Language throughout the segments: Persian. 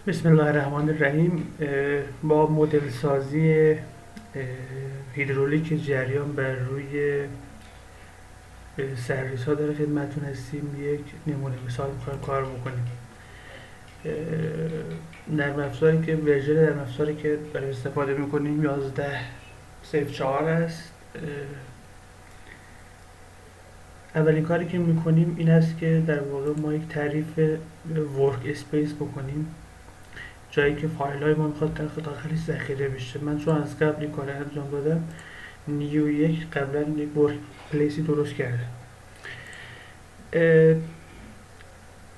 بسم الله الرحمن الرحیم. با مدل سازی هیدرولیک جریان بر روی سرریز ها در خدمتتون هستیم. یک نمونه مثال میخوایم کار بکنیم. نرم افزاری که ورژن نرم افزاری که برای استفاده میکنیم 11.04 است. اولین کاری که میکنیم این است که در واقع ما یک تعریف ورک اسپیس بکنیم، جایی که فایل های ما میخواد داخلش ذخیره بشه. من چون از قبل این کار انجام دادم، نیو یک قبلا یک ورک پلیسی درست کردم.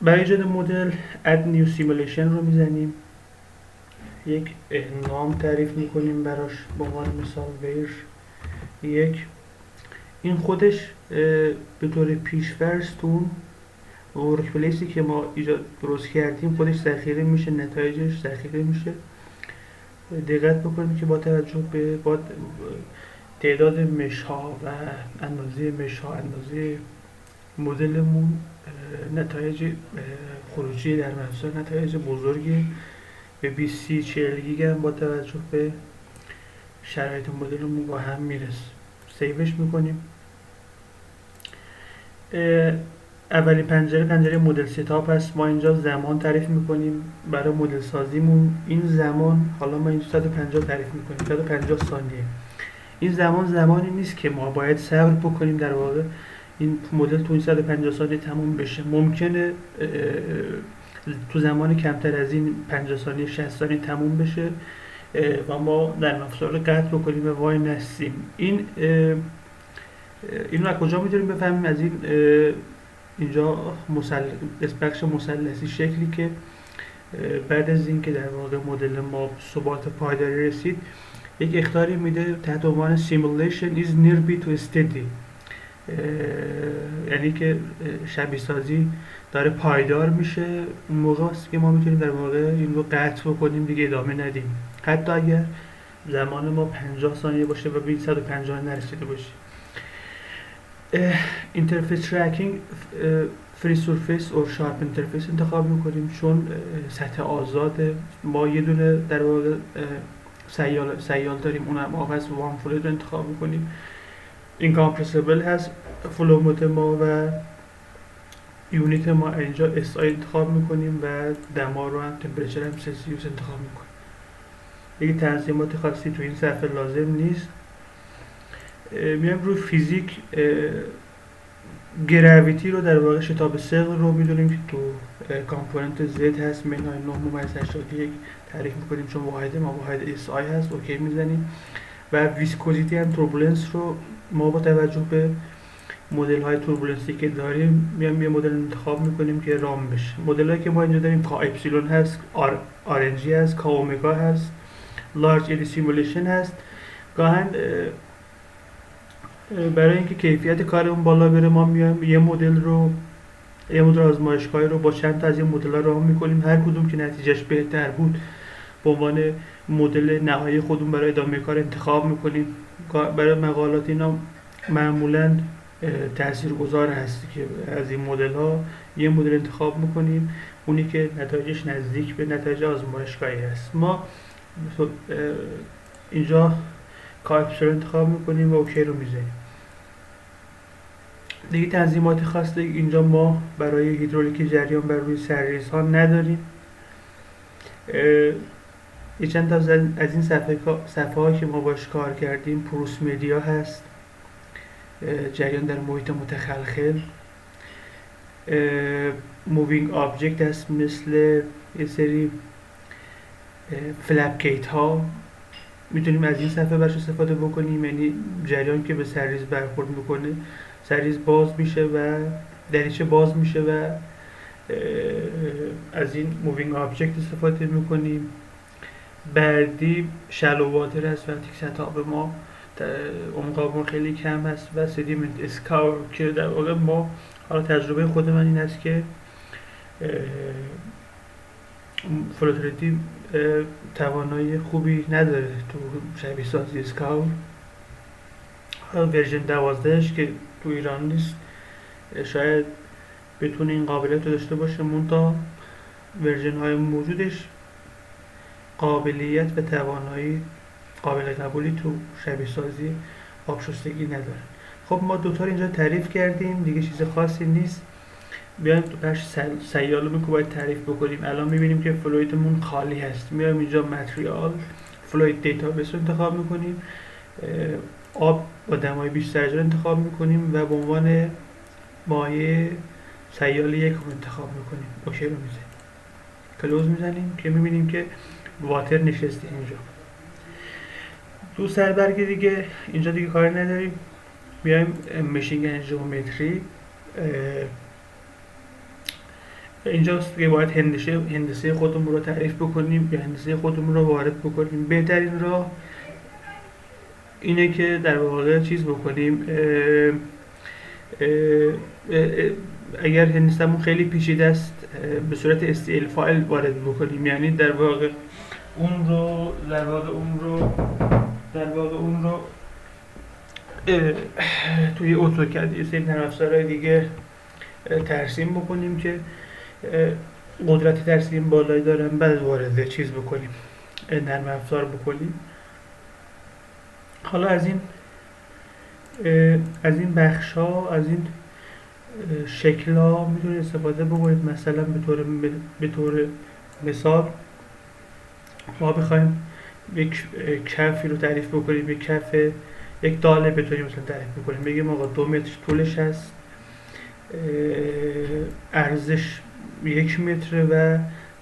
برای ایجاد مدل add new simulation رو میزنیم، یک نام تعریف میکنیم براش، به عنوان مثال where یک. این خودش به طور پیش‌فرض تو ورک پلیسی که ما درست کردیم خودش ذخیره میشه، نتایجش ذخیره میشه. دقت بکنید که با توجه به تعداد مش ها و اندازه مش ها، اندازه مدلمون، نتایج خروجی در افزار نتایج بزرگی به 20-40 گیگ هم با توجه به شرایط مدلمون با هم میرسه. سیوش میکنیم. اولین پنجره مدل ستاپ هست. ما اینجا زمان تعریف میکنیم برای مدل سازیمون. این زمان، حالا ما اینجا 150 تعریف میکنیم، 150 ثانیه. این زمانی نیست که ما باید صبر بکنیم در واقع این مدل تو این 150 ثانیه تموم بشه. ممکنه تو زمان کمتر از این 50 ثانیه 60 ثانیه تموم بشه و ما در افزار رو قطع بکنیم و وای نستیم. این رو از کجا میتونیم بفهمیم؟ از این اینجا بخش مثلثی شکلی که بعد از اینکه در واقع مدل ما ثبات پایداری رسید، یک اخطاری میده تحت عنوان simulation is nearby to steady، یعنی که شبیه سازی داره پایدار میشه. اون موقع است که ما میتونیم در واقع این رو قطع بکنیم، دیگه ادامه ندیم، حتی اگر زمان ما 50 ثانیه باشه و به 150 نرسیده باشه. اینترفیس ترکینگ فری سورفیس اور شارپ اینترفیس انتخاب میکنیم، چون سطح آزاده. ما یه دونه در واقع سیال داریم، اونم آغاز وان فلوید رو انتخاب میکنیم. اینکامپرسیبل هست فلو مود ما و یونیت ما اینجا اس آی انتخاب میکنیم و دما رو هم، تمپرچر هم سلسیوس انتخاب میکنیم. دیگه تنظیمات خاصی تو این صفحه لازم نیست. میایم روی فیزیک. گراویتی رو در واقع شتاب ثقل رو میدونیم که تو کامپوننت زد هست، منهای 9.81 تعریف میکنیم، چون واحد ما واحد اس آی هست. اوکی میزنیم. و ویسکوزیتی هم توربولنس رو ما با توجه به مدل های توربولنسی که داریم میایم یه مدل انتخاب میکنیم که رام بشه. مدل هایی که ما اینجا داریم کا اپسیلون هست، آر ان جی هست، کا اومگا هست، لارج ادی سیمولیشن هست. گاهن برای اینکه کیفیت کارمون بالا بره، ما میایم یه مدل آزمایشگاهی رو با چند تا از این مدل‌ها راه می‌کنیم، هر کدوم که نتیجهش بهتر بود به عنوان مدل نهایی خودمون برای ادامه کار انتخاب می‌کنیم. برای مقالات اینا معمولاً تاثیرگذار هست که از این مدل‌ها یه مدل انتخاب می‌کنیم، اونی که نتایجش نزدیک به نتایج آزمایشگاهی هست. ما اینجا کارپس رو انتخاب می‌کنیم و اوکی رو می‌زنیم. دیگه تنظیمات خاص اینجا ما برای هیدرولیک جریان بر روی سرریز ها نداریم. یه چند تا از این صفحه هایی که ما باش کار کردیم، پروس مدیا هست، جریان در محیط متخلخل، مووینگ آبجکت هست مثل یه سری فلپ گیت ها. میتونیم از این صفحه باش استفاده بکنیم، یعنی جریان که به سرریز برخورد میکنه، سرریز باز میشه و دریچه باز میشه و از این مووینگ آبجکت استفاده میکنیم. بعدی شالو واتر هست، وقتی که سطح آب ما عمق آبمون خیلی کم هست. و سدیمنت اسکاور که در واقع ما، حالا تجربه خود من این است که فلوتریتی توانایی خوبی نداره تو شبیه سازی اسکاور. ورژن 12 که تو ایران نیست، شاید بتونه این قابلیت رو داشته باشه، منتها ورژن های موجودش قابلیت و توانایی قابل قبولی تو شبیه سازی آبشستگی ندارن. خب ما دوتا رو اینجا تعریف کردیم دیگه، چیز خاصی نیست. بیایم تو بخش سیالومی که باید تعریف بکنیم. الان میبینیم که فلویدمون خالی هست، میایم اینجا متریال فلوید دیتابیس رو انتخاب میکنیم، آب با دمای بیشتر رو انتخاب میکنیم و به عنوان مایع سیال یک رو انتخاب میکنیم. اوکی رو میزنیم، کلوز میزنیم که میبینیم که واتر نشسته اینجا. تو سربرگ دیگه اینجا دیگه کاری نداریم. بیایم مشین ژئومتری، اینجاست که باید هندسه خودمون رو تعریف بکنیم یا هندسه خودمون رو وارد بکنیم. بهترین راه اینه که در واقع چیز بکنیم، اگر هندسه‌مون خیلی پیچیده است به صورت STL فایل وارد بکنیم، یعنی در واقع اون رو توی اتوکد یه سری نرم افزارهای دیگه ترسیم بکنیم که قدرت ترسیم بالایی دارن، بعد وارد چیز بکنیم، نرم افزار بکنیم. حالا از این بخش ها، از این شکل ها میتونید استفاده بکنید. مثلا به طور مثال ما بخوایم یک کفی رو تعریف بکنیم، یک داله بتونیم مثلا تعریف بکنیم، بگیم آقا 2 متر طولش هست، ارزش 1 متر و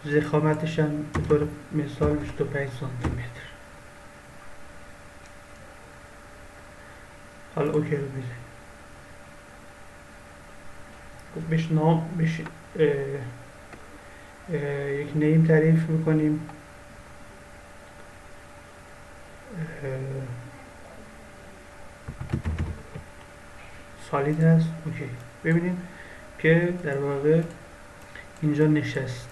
ضخامتش هم به طور مثال 25 سانتی متر. حالا اوکی رو بزنیم. بهش یک نیم تعریف میکنیم، سالید هست. اوکی، ببینیم که در واقع اینجا نشست.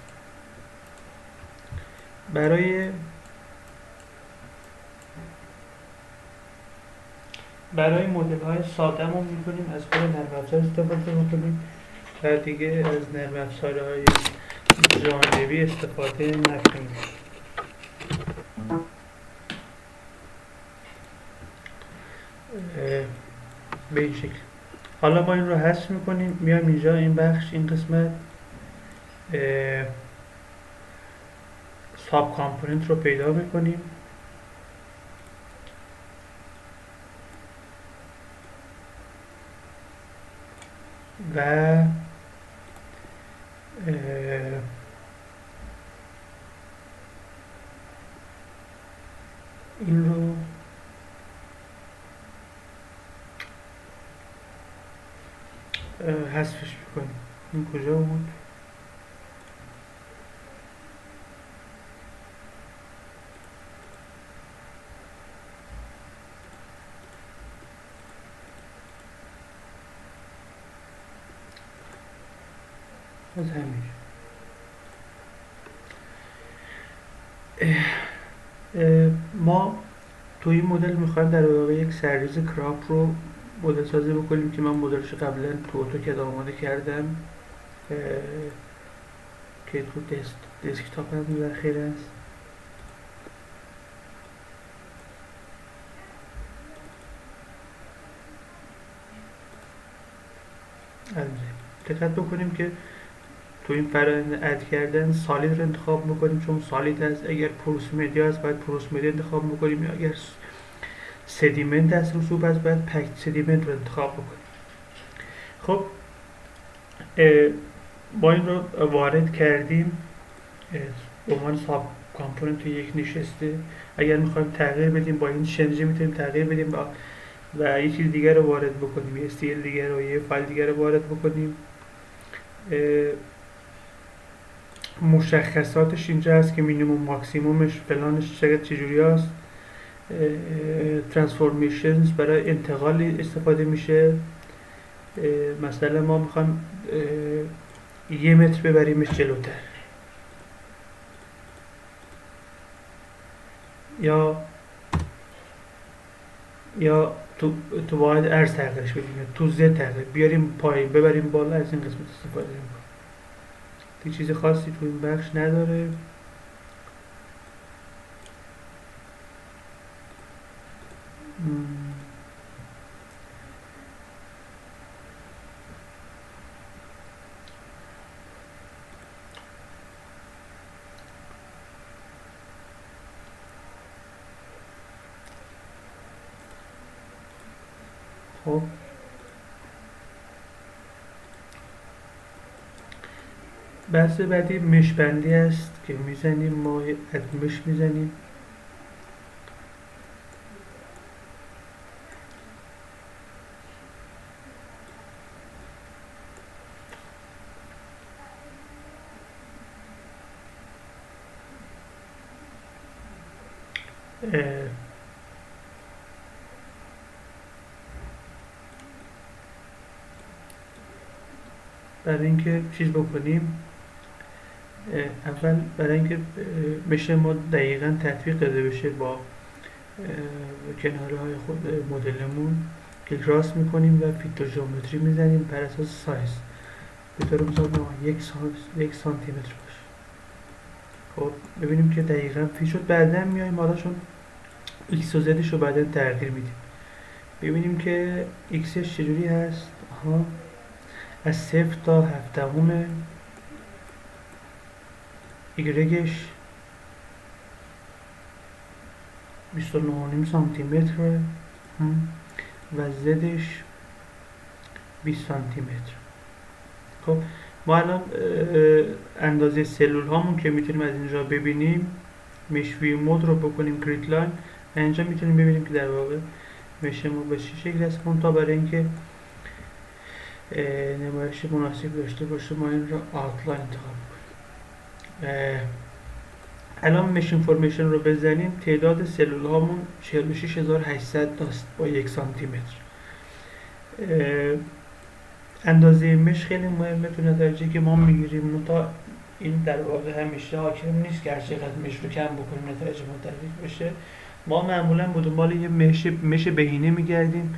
برای مدل های ساده‌مون میتونیم از خود نرم افزار استفاده بکنیم و دیگه از نرم افزارهای جانبی استفاده نکنیم. به این شکل. حالا ما این رو حذف میکنیم، میایم اینجا این بخش، این قسمت ساب کامپوننت رو پیدا میکنیم و این رو حذفش میکنیم. این کجا بود؟ از همین ما تو این مدل میخوایم در واقع یک سرریز کراپ رو مدل سازی بکنیم که من مدلش قبلا تو اتوکد آماده کردم که تو دسکتاپ هم ذخیره است. دقت بکنیم که تو این فرآیند اد کردن سالید رو انتخاب بکنیم چون سالید هست. اگر پروس مدیا هست باید پروس مدیا انتخاب بکنیم، یا اگر سدیمنت هست رسوب هست باید پکت سدیمنت رو انتخاب بکنیم. خب ما این رو وارد کردیم به عنوان ساب کامپوننت یک نشسته. اگر میخوایم تغییر بدیم با این شنجه میتونیم تغییر بدیم و یه چیز دیگر رو وارد بکنیم، یه استیل دیگر رو، یه فایل دیگر رو وارد بکنیم. مشخصاتش اینجا هست که مینیموم ماکسیمومش فلانش چجوری هست. ترانسفورمیشنز برای انتقال استفاده میشه. مثلا ما میخوایم 1 متر ببریمش جلوتر، یا تو باید ارز تغییرش بدیم، تو زد تغییر بیاریم پایین ببریم بالا. از این قسمت استفاده میکنیم. دیگه چیز خاصی تو این بخش نداره. خب بحث بعدی مش بندی است که میزنیم، ما اد مش میزنیم. برای اینکه چیز بکنیم، اول برای اینکه بشه ما دقیقا تطبیق داده بشه با کناره های خود مدلمون، کلیک راست میکنیم و فیت ژئومتری میزنیم بر اساس سایز. به طور مثال ما یک سانتی متر باشه. خب ببینیم که دقیقا فیت شد. بعدا میایم حالا چون ایکس و زدش رو بعدا تغییر میدیم، ببینیم که ایکسش چجوری هست. از 0 تا 7 ایگرگش 29.5 سانتی متر و زدش 20 سانتی متر. خب ما الان اندازه سلول هامون که میتونیم از اینجا ببینیم، مش ویو مود رو بکنیم گرید لاین و اینجا میتونیم ببینیم که در واقع مش ما به چه شکل است. تا برای اینکه نمایش مناسب داشته باشه ما این رو آوتلاین انتخاب کنیم. الان مش اینفورمیشن رو بزنیم، تعداد سلول هامون 46800 است با 1 سانتی متر. اندازه مش خیلی مهمه تو نتایجی که ما میگیریم، تا این در واقع همیشه حاکم نیست که هر چقدر مش رو کم بکنیم نتایج ما دقیق بشه. ما معمولا به دنبال یه مش بهینه میگردیم،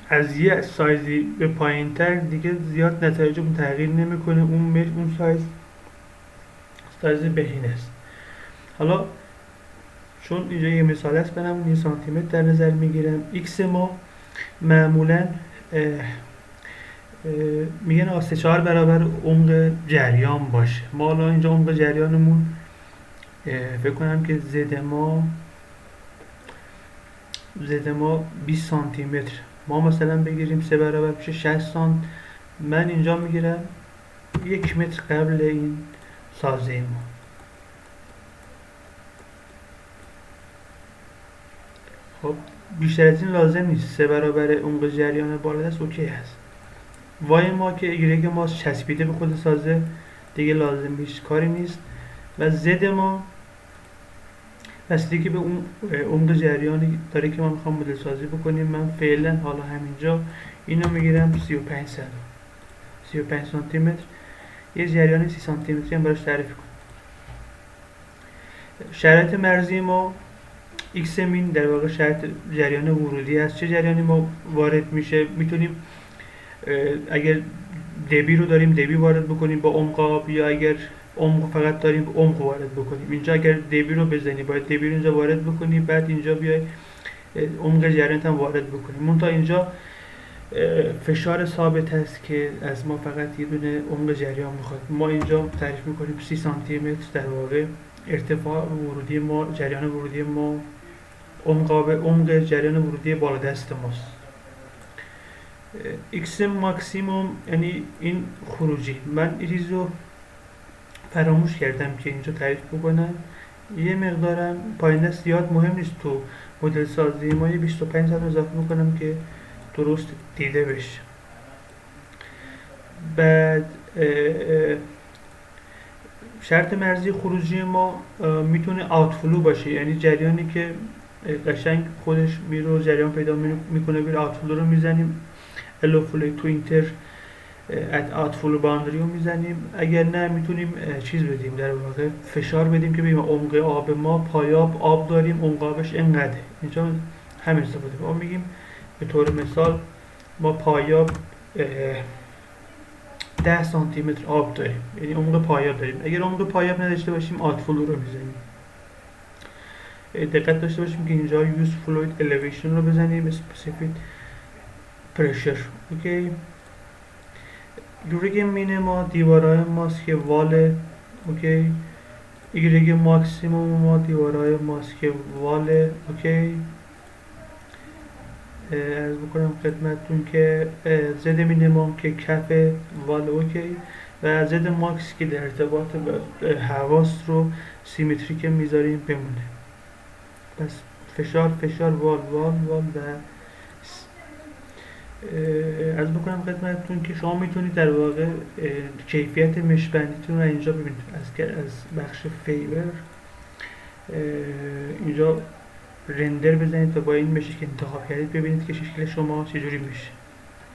از یه سایزی به پایین تر دیگه زیاد نتایجمون تغییر نمیکنه. اون سایز بهینه است. حالا چون اینجا یه مثال است، برم 1 سانتی متر در نظر میگیرم. ایکس ما معمولا میگن 3-4 برابر عمق جریان باشه. ما حالا اینجا عمق جریانمون فکر کنم که زد ما 20 سانتی متر. ما مثلا بگیریم 3 برابر بشه 60 سانت. من اینجا میگیرم 1 متر قبل این سازه ما. خب بیشتر از این لازم نیست. 3 برابر عمق جریان بالا دست اوکی هست. وای ما که ایگرگ ما چسبیده به خود سازه دیگه لازم هیچ کاری نیست. و زد ما بستگی که به اون عمق جریانی داره که ما میخوام مدل سازی بکنیم. من فعلا حالا همینجا اینو میگیرم 35 سانتی متر. یه جریان 30 سانتی متری هم براش تعریف کنم. شرایط مرزی ما ایکس مین در واقع شرط جریان ورودی است. چه جریانی ما وارد میشه؟ میتونیم اگر دبی رو داریم دبی وارد بکنیم با عمق آب، یا اگر عمق فقط داریم عمق وارد بکنیم. اینجا اگر دبی رو بزنی باید دبی رو اینجا وارد بکنی، بعد اینجا بیای عمق جریان هم وارد بکنیم. منتها اینجا فشار ثابت هست که از ما فقط یه دونه عمق جریان میخواد. ما اینجا تعریف میکنیم 30 سانتی متر در واقع ارتفاع ورودی ما، جریان ورودی ما عمق جریان ورودی بالا دست ماست. ایکس ماکسیموم یعنی این خروجی. من این چیزو فراموش کردم که اینجا تعریف بکنم. یه مقدارم پایین دست زیاد مهم نیست. تو مدل سازی ما یه 25 ساعت اضافه میکنم که درست دیده بشه. بعد شرط مرزی خروجی ما میتونه آوتفلو باشه، یعنی جریانی که قشنگ خودش میره جریان پیدا میکنه بیر آوتفلو رو میزنیم. الوفلو تو اینتر آوتفلو باوندری رو میزنیم. اگر نه میتونیم چیز بدیم، در واقع فشار بدیم که ببینیم عمق آب ما پایاب آب داریم، عمق آبش اینقدره. اینجا همین استفاده ما میگیم به طور مثال ما پایاب 10 سانتی متر آب داریم، یعنی عمق پایاب داریم. اگر عمق پایاب نداشته باشیم آوتفلو رو میزنیم. دقت داشته باشیم که اینجا یوز فلوید الیویشن رو بزنیم، اسپسیفیک پرشر. اوکی. ایگرگ مین ما دیوارهای ماست که واله. اوکی. ایگرگ ماکسیموم ما دیوارهای ماست که واله. اوکی. عرض بکنم خدمتتون که زد مینیمم که کف وال اوکی و زد ماکس که در ارتباط به حواس رو سیمتریک میذاریم بمونه. پس فشار وال و از بکنم خدمتتون که شما میتونید در واقع کیفیت مشبندیتون رو اینجا ببینید از بخش فیبر اینجا رندر بزنید تا با این مشی که انتخاب کردید ببینید که شکل شما چجوری میشه.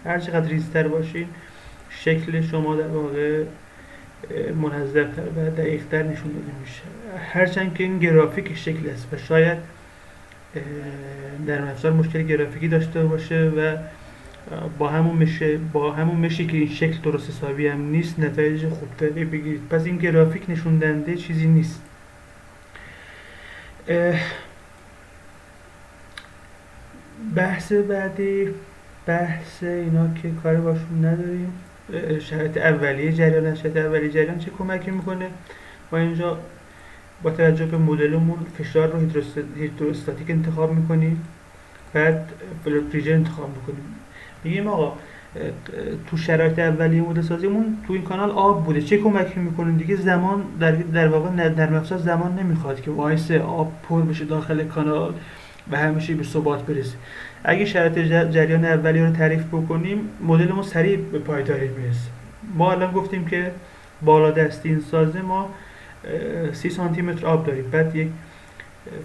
هر چقدر ریزتر باشین شکل شما در واقع منظم‌تر و دقیق‌تر نشون داده میشه. هرچند که این گرافیک شکل است و شاید در افزار مشکل گرافیکی داشته باشه و با همون مشی که این شکل درست حسابی هم نیست نتایج خوبتری بگیرید. پس این گرافیک نشون دهنده چیزی نیست. بحث بعدی بحث اینا که کاری باشون نداریم. شرایط اولیه جریان چه کمکی میکنه؟ ما اینجا با توجه به مدلمون فشار رو هیدروستاتیک انتخاب میکنیم، بعد فلوت ریژن انتخاب میکنیم. میگیم آقا تو شرایط اولیه مدل سازیمون تو این کانال آب بوده، چه کمکی میکنه دیگه؟ زمان در واقع نرم افزار زمان نمیخواد که وایسه آب پر بشه داخل کانال و همیشه به ثبات برسه. اگه شرایط جریان اولیه رو تعریف بکنیم مدلمون سریع به پایداری میرسه. ما الان گفتیم که بالا دستی این سازه ما 30 سانتی متر آب داریم، بعد یک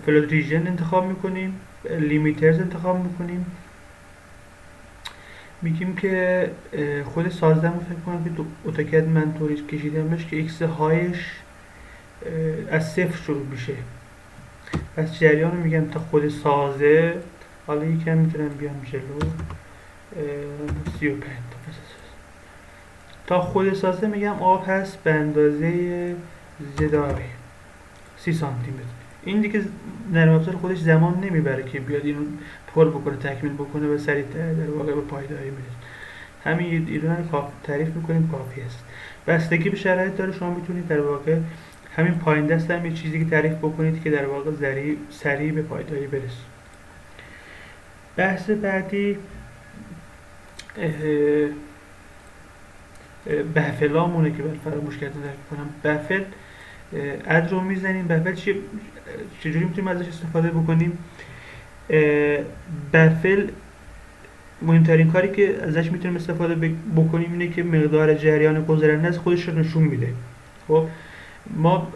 فلوت ریژن انتخاب میکنیم، لیمیترز انتخاب میکنیم، میگیم که خود سازدمو فکر کنم که اتوکد من طوریش کشیدمش که ایکس هایش از صفر شروع میشه. پس جریان رو میگم تا خود سازه، حالا یکم میتونم بیام جلو 35 تا خود سازه میگم آب هست به اندازه زداری 30 سانتی متر. این دیگه نرم افزار خودش زمان نمیبره که بیاد اینو پر بکنه تکمیل بکنه و سریعتر در واقع به پایداری میرسه. همین یه دونه تعریف میکنیم کافی است. بستگی به شرایط داره، شما میتونید در واقع همین پایین دست هم یه چیزی که تعریف بکنید که در واقع سریع به پایداری برسه. بحث بعدی بفلامونه که فراموش کردم کنم. بفل اد رو میزنیم. بفل چجوری میتونیم ازش استفاده بکنیم؟ بفل مهمترین کاری که ازش میتونیم استفاده بکنیم اینه که مقدار جریان گذرنده از خودش رو نشون میده. خب ما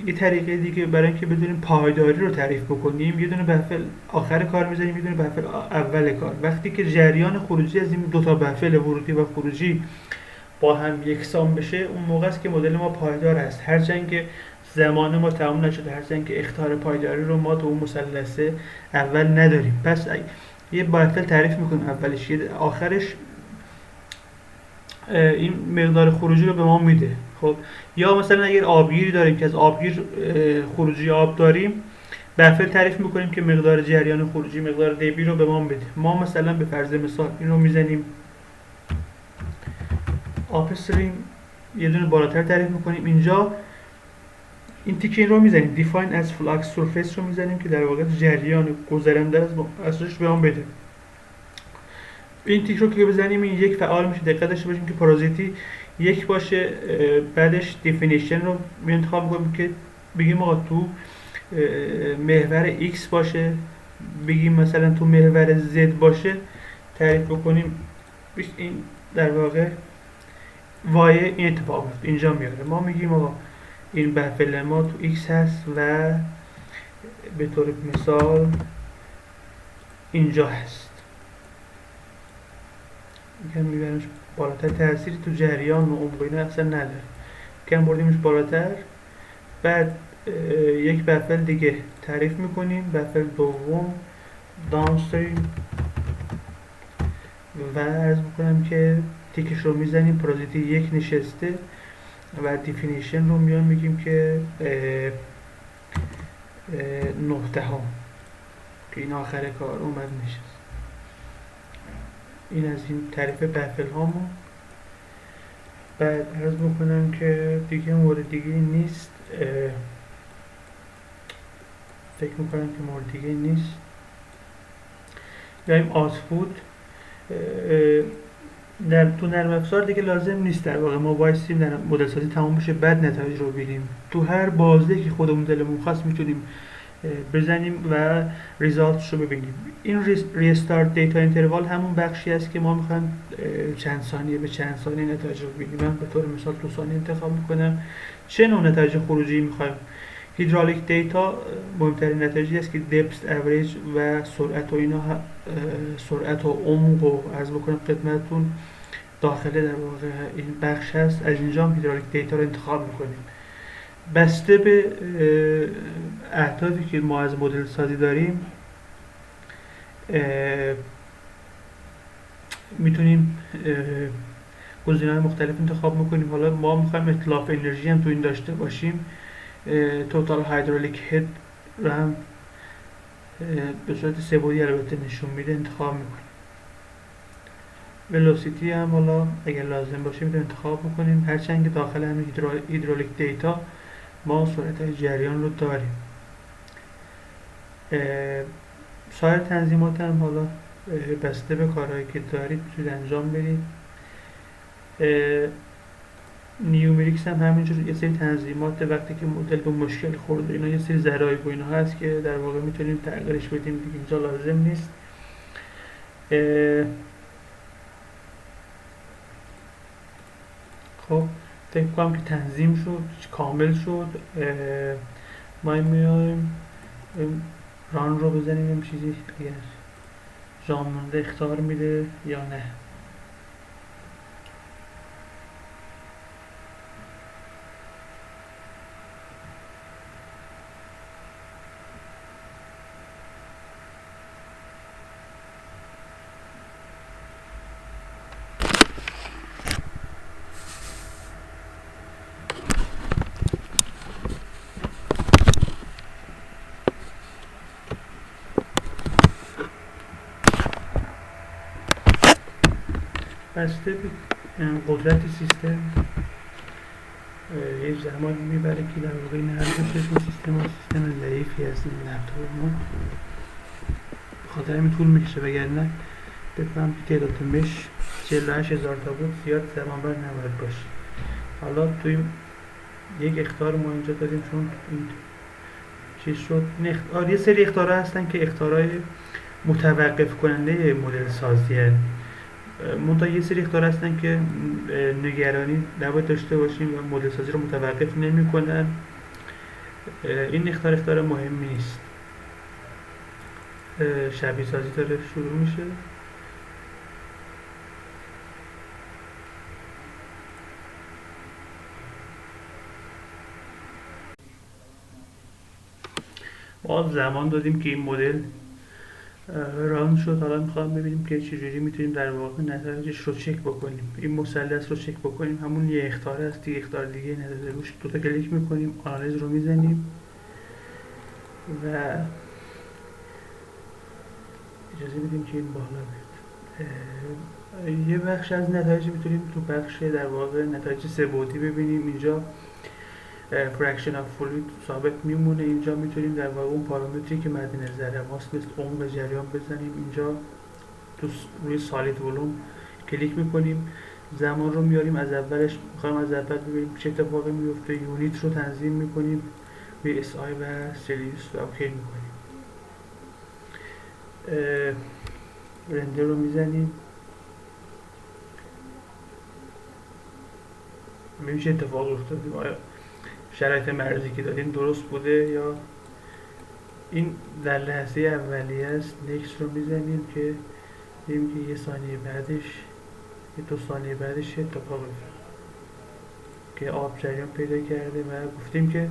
یه طریقه دیگه برای اینکه بدونیم پایداری رو تعریف بکنیم یه دونه بفل آخر کار میزنیم، یه دونه بفل اول کار. وقتی که جریان خروجی از این دو تا بفل ورودی و خروجی با هم یکسان بشه اون موقع است که مدل ما پایدار است. هرچند که زمان ما تمام نشده، هرچند که اخطار پایداری رو ما تو اون مثلث اول نداریم. پس یه بفل تعریف میکنیم اولش، آخرش این مقدار خروجی رو به ما میده. خب یا مثلا اگر آبگیری داریم که از آبگیر خروجی آب داریم، بفل تعریف میکنیم که مقدار جریان خروجی مقدار دیبی رو به ما بده. ما مثلا به فرض مثال این رو میزنیم آپستریم، یه دونه بالاتر تعریف میکنیم. اینجا این تیکه این رو میزنیم define as flux surface رو میزنیم که در واقع جریان گذرنده از اساسش به ما بده. این تیک رو که بزنیم این یک فعال میشه. دقت داشته باشیم که پارازیتی یک باشه. بعدش دیفینیشن رو انتخاب میکنیم که بگیم آقا تو محور x باشه، بگیم مثلا تو محور z باشه، تعریف بکنیم این در واقع وای این اتفاق میفته اینجا میاره. ما میگیم آقا این بفل ما تو x هست و به طور مثال اینجا هست. میگم میبریمش بالاتر، تأثیری تو جریان و عمق اینا اصلا نداره. میگم بردیمش بالاتر. بعد یک بفل دیگه تعریف میکنیم، بفل دوم داونستریم، و عرض میکنم که تیکش رو میزنیم پارازیتی یک نشسته و دیفینیشن رو میگیم که 9 دهم که این آخر کار اومد نشست. این از این تعریف بفل هامون. بعد عرض میکنم که دیگه مورد دیگه نیست، فکر میکنم که مورد دیگه نیست. یا آسفود تو نرم افزار دیگه لازم نیست در واقع ما وایسیم در مدل سازی تمام بشه بعد نتایج رو ببینیم. تو هر بازی که خودمون دلمون خواست میتونیم بزنیم و ریزالتش رو ببینیم. این ریستارت دیتا اینتروال همون بخشی است که ما میخوایم چند ثانیه به چند ثانیه نتایج رو ببینیم. من به طور مثال 2 ثانیه انتخاب میکنم. چه نوع نتایج خروجی میخوایم؟ هیدرالیک دیتا مهمترین نتایجی است که دپث اوریج و سرعت و اینا سرعت و عمق و عرض بکنم خدمتتون داخله در واقع این بخش هست. از اینجا هم هیدرالیک دیتا رو انتخاب میکنیم. بسته به اهدافی که ما از مدل سازی داریم میتونیم گزینه‌های مختلف انتخاب میکنیم. حالا ما میخوایم اتلاف انرژی هم تو این داشته باشیم. توتال هایدرولیک هد رو هم به صورت سه‌بعدی البته نشون میده انتخاب میکنیم. ولوسیتی هم حالا اگر لازم باشه میتونیم انتخاب میکنیم، هرچند که داخل همین هیدرالیک دیتا ما سرعت جریان رو داریم. سایر تنظیمات هم حالا بسته به کارهایی که دارید میتونید انجام بدید. نیومریکس هم همینجور یه سری تنظیمات وقتی که مدل به مشکل خورده اینا یه سری ضرایب و اینا هست که در واقع میتونیم تغییرش بدیم دیگه اینجا لازم نیست. خب فکر کنم که تنظیم شد، کامل شد. ما میایم ران رو بزنیم این چیزی اگر جا مونده اخطار میده یا نه. بسته به قدرت سیستم یه زمان میبره که در واقع این هر دوش اسم سیستم ضعیفی هست این لپتاپ ما بخاطر همین طول میکشه، وگرنه بفهم که تعداد مش 48,000 تا بود زیاد زمان بر نباید باشه. حالا توی یک اخطار ما اینجا داریم چون این چیز شد. یه سری اخطارها هستن که اخطارهای متوقف کننده مدل سازی هست. منتها یه سری اخطار هستن که نگرانی نباید داشته باشیم و مدل سازی رو متوقف نمی کنن. این اخطار مهمی نیست. شبیه سازی داره شروع میشه. ما زمان دادیم که این مدل ران شد. حالا میخوام ببینیم که چجوری میتونیم در واقع نتایجش رو چک بکنیم. این مثلث رو چک بکنیم، همون یه اخطار هست دیگه، اخطار دیگه نداره. روش دوتا کلیک میکنیم، آنالیز رو میزنیم و اجازه بدیم که این بالا بیاد. یه بخش از نتایج میتونیم تو بخش در واقع نتایج سه‌بعدی ببینیم. اینجا fraction of fluid ثابت میمونه. اینجا میتونیم در واقع اون پارامتری که مد نظر ماست مثل عمق جریان بزنیم. اینجا تو روی سالید ولوم کلیک میکنیم، زمان رو میاریم از اولش، میخوایم از اول ببینیم چه اتفاقی میفته. یونیت رو تنظیم میکنیم روی SI و سلیوس و اوکی میکنیم. رندر رو میزنیم، ببینیم چه اتفاقی افتاده، آیا شرایط مرزی که دادیم درست بوده یا. این در لحظه اولیه است. نکست رو میزنیم که ببینیم که یه ثانیه بعدش یه 2 ثانیه بعدش اتفاق افتاد که آب جریان پیدا کرده و گفتیم که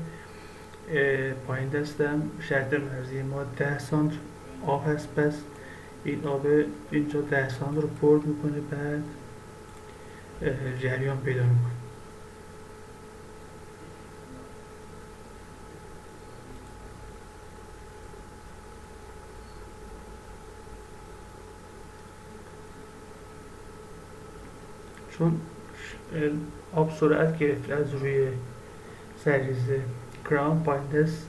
پایین دستم شرط مرزی ما 10 سانت آب هست، پس این آب اینجا 10 سانت رو پر میکنه بعد جریان پیدا میکنه. چون آب سرعت گرفت از روی سرریزه کران پایین دست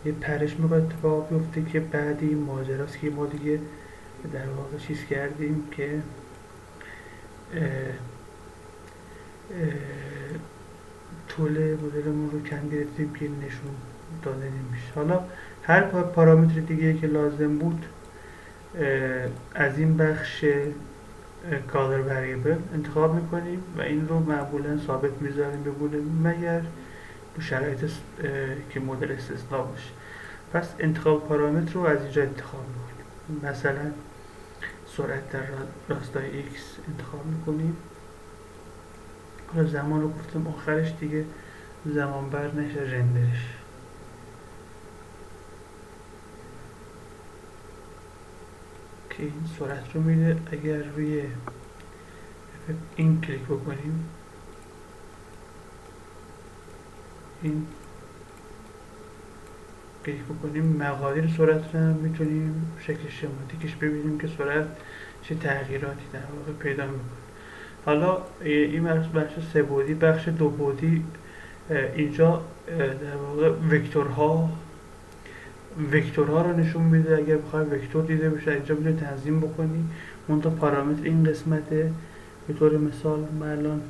یه پرش میخواد اتفاق بیفته که بعد این ماجراست که ما دیگه در واقع چیز کردیم که طول مدلمون رو کم گرفتیم که نشون داده نمیشه. حالا هر پارامتر دیگه که لازم بود از این بخش کالر وریبل انتخاب میکنیم و این رو معمولا ثابت میذاریم به بوله مگر به شرایط که مدل استثنا باشه. پس انتخاب پارامتر رو از اینجا انتخاب میکنیم. مثلا سرعت در راستای x انتخاب میکنیم. حالا زمان رو گفتم آخرش دیگه زمان بر نشه رندرش. که این سرعت رو میده. اگر روی این کلیک بکنیم، این کلیک بکنیم مقادیر سرعت رو میتونیم شکل شماتیکش ببینیم که سرعت چه تغییراتی در واقع پیدا میکنه. حالا این بخش سه بعدی. بخش دو بعدی اینجا در واقع وکتورها رو نشون میده. اگر بخوای وکتور دیده بشه اینجا میتونی تنظیم بکنی. منتها پارامتر این قسمته. به طور مثال ما الان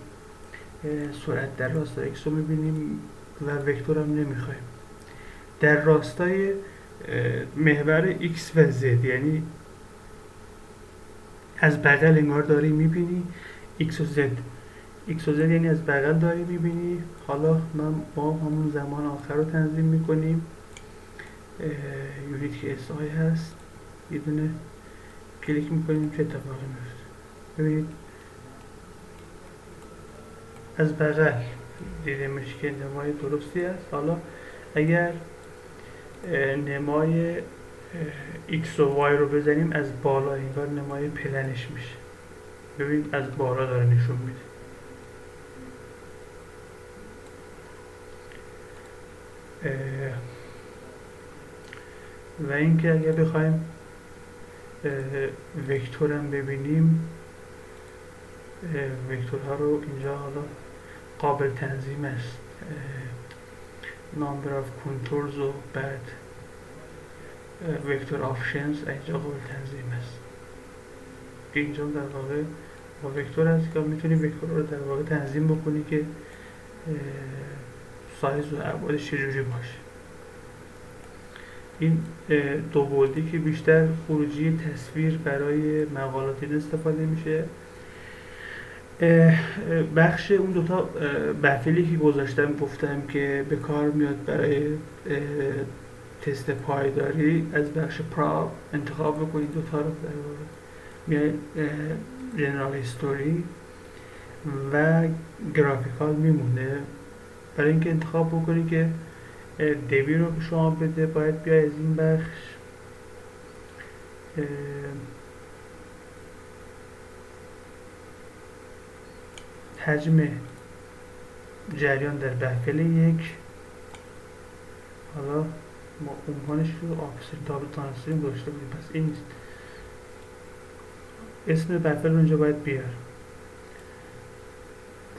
سرعت در راستای x رو میبینیم و وکتور هم نمیخوایم. در راستای محور x و z، یعنی از بغل انگار داری میبینی x و z یعنی از بغل داری میبینی. حالا ما همون زمان آخر رو تنظیم میکنیم. یونیت که SI هست، یه دونه کلیک میکنیم چه اتفاقی میفته. ببینید از بغل دیده میشه که نمای درستی است. حالا اگر نمای x و y رو بزنیم از بالا انگار نمای پلنش میشه. ببینید از بالا داره نشون میده. و اینکه اگر بخوایم وکتورم ببینیم، وکتورها رو اینجا حالا قابل تنظیم است. number of contours و بعد vector options اینجا قابل تنظیم است. اینجا در واقع با وکتور هست که میتونی وکتور رو در واقع تنظیم بکنی که سایز و ابعادش چجوری باشه. این دو بعدی که بیشتر خروجی تصویر برای مقالات استفاده میشه. بخش اون دوتا بفلی که گذاشتم گفتم که به کار میاد برای تست پایداری، از بخش پراپ انتخاب بکنید دوتا رو در واقع میاد جنرال هیستوری و گرافیکال میمونه. برای اینکه انتخاب بکنی که دبی رو به شما بده باید بیای از این بخش حجم جریان در بفل یک، حالا ما عنوانش رو آفیسر دابل ترانسفرینگ داشته بودیم، پس این نیست. اسم بفل رو اینجا باید بیار.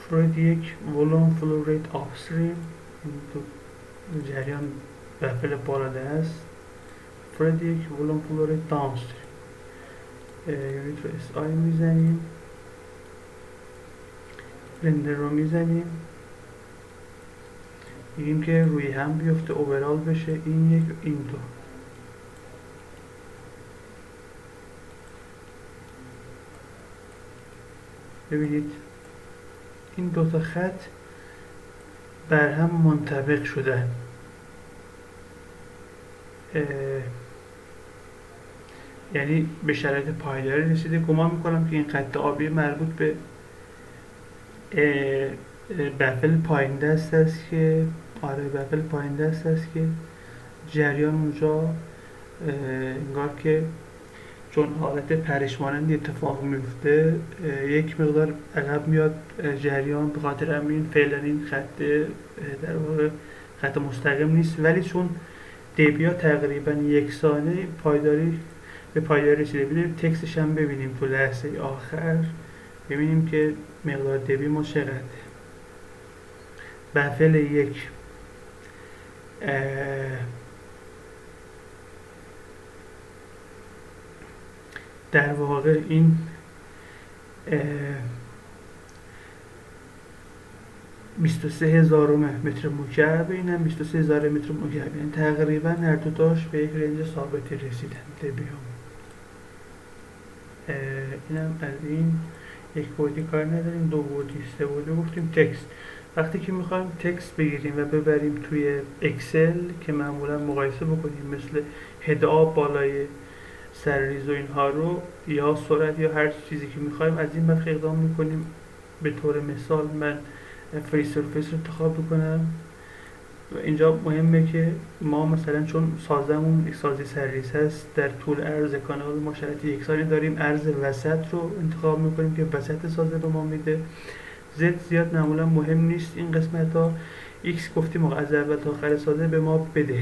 فروید یک ولوم فلو ریت آفستریم، جریان بفل بالا است. فروید یک ولوم فلو ریت داونستریم. یونیت رو SI میزنیم، رندر رو میزنیم، میگیم که روی هم بیفته اوورال بشه این یک این دو. ببینید این دو تا خط بر هم منطبق شدن. یعنی به شرایط پایداری رسیده. گمان میکنم که این خط آبی مربوط به بفل پایین دست است که بفل پایین دست است که جریان اونجا انگار که چون حالت پرش مانندی اتفاق میفته یک مقدار عقب میاد جریان. به خاطر همین فعلا این خط در واقع خط مستقیم نیست، ولی چون دبیا تقریبا یکسانه به پایداری رسیده. ببینیم تکستش هم ببینیم تو لحظه آخر، ببینیم که مقدار دبی ما چقدره. بفل یک در واقع این 23,000 متر مکعب، این هم 23,000 متر مکعب، یعنی تقریبا هر دو تاش به یک رنج ثابتی رسیدن. لبیوم اینم از این. یک بعدی کار نداریم، دو بعدی، سه بعدی گفتیم. تکست، وقتی که میخوایم تکست بگیریم و ببریم توی اکسل که معمولا مقایسه بکنیم مثل هدآ بالای سرریز و اینها رو، یا سرعت یا هر چیزی که میخوایم، از این بخش اقدام میکنیم. به طور مثال من فری سرفیس رو انتخاب بکنم و اینجا مهمه که ما مثلا چون سازمون یک سازی سرریز هست، در طول عرض کانال ما شرط یکسانی داریم، عرض وسط رو انتخاب میکنیم که وسط سازه به ما میده. زد زیاد معمولا مهم نیست این قسمت ها. ایکس گفتیم از اول تا آخر سازه به ما بده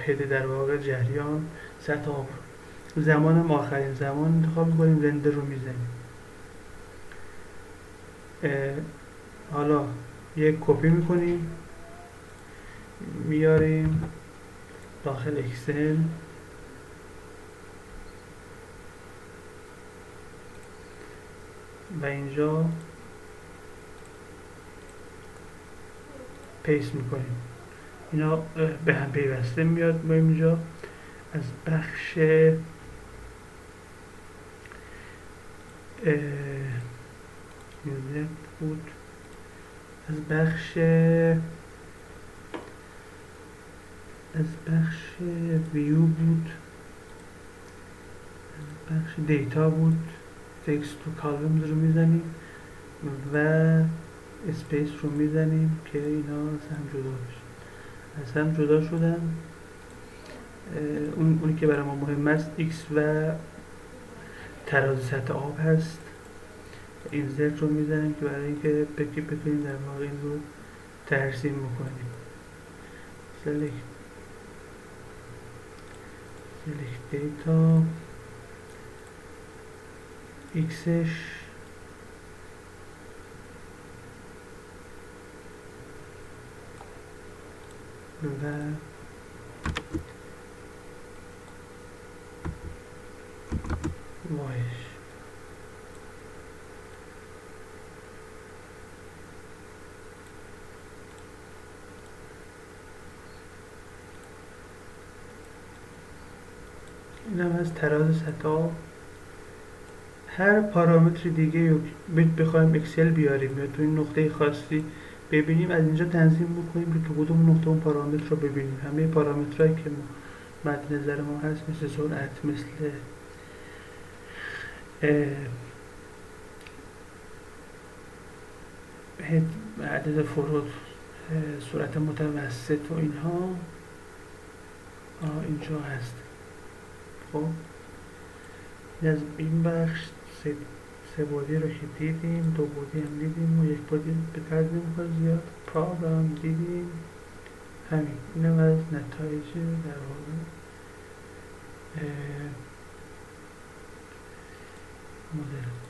هده در واقع جریان سطح آب رو. زمان هم آخرین زمان انتخاب میکنیم، رندر رو میزنیم. حالا یک کپی میکنیم میاریم داخل اکسل و اینجا پیست میکنیم. اینا به هم پیوسته میاد. ما اینجا از بخش میوزیک بود، از بخش ویو بود، از بخش دیتا بود، تکست و کالمز رو میزنیم و اسپیس رو میزنیم که اینا از هم جدا بشن. از هم جدا شدن. اونی که برای ما مهم است ایکس و تراز سطح آب هست. این زد رو میزنیم که برای اینکه بتونیم در واقع این رو ترسیم بکنیم. سلکت دیتا ایکسش و وایش. این هم از تراز سطح آب. هر پارامتر دیگه رو بخوایم اکسل بیاریم یا تو این نقطه خاصی ببینیم، از اینجا تنظیم بکنیم که تو کدوم نقطه اون پارامتر رو ببینیم. همه پارامترهایی که مد نظر ما هست، مثل سرعت، مثل عدد فرود، سرعت متوسط و اینها اینجا هست. خب از این بخش سه بعدی رو که دیدیم، دو بعدی هم دیدیم و یک بعدی به طرز نمیخواد زیاد پروگرام دیدیم. همین اینم از نتایج در واقع مدل.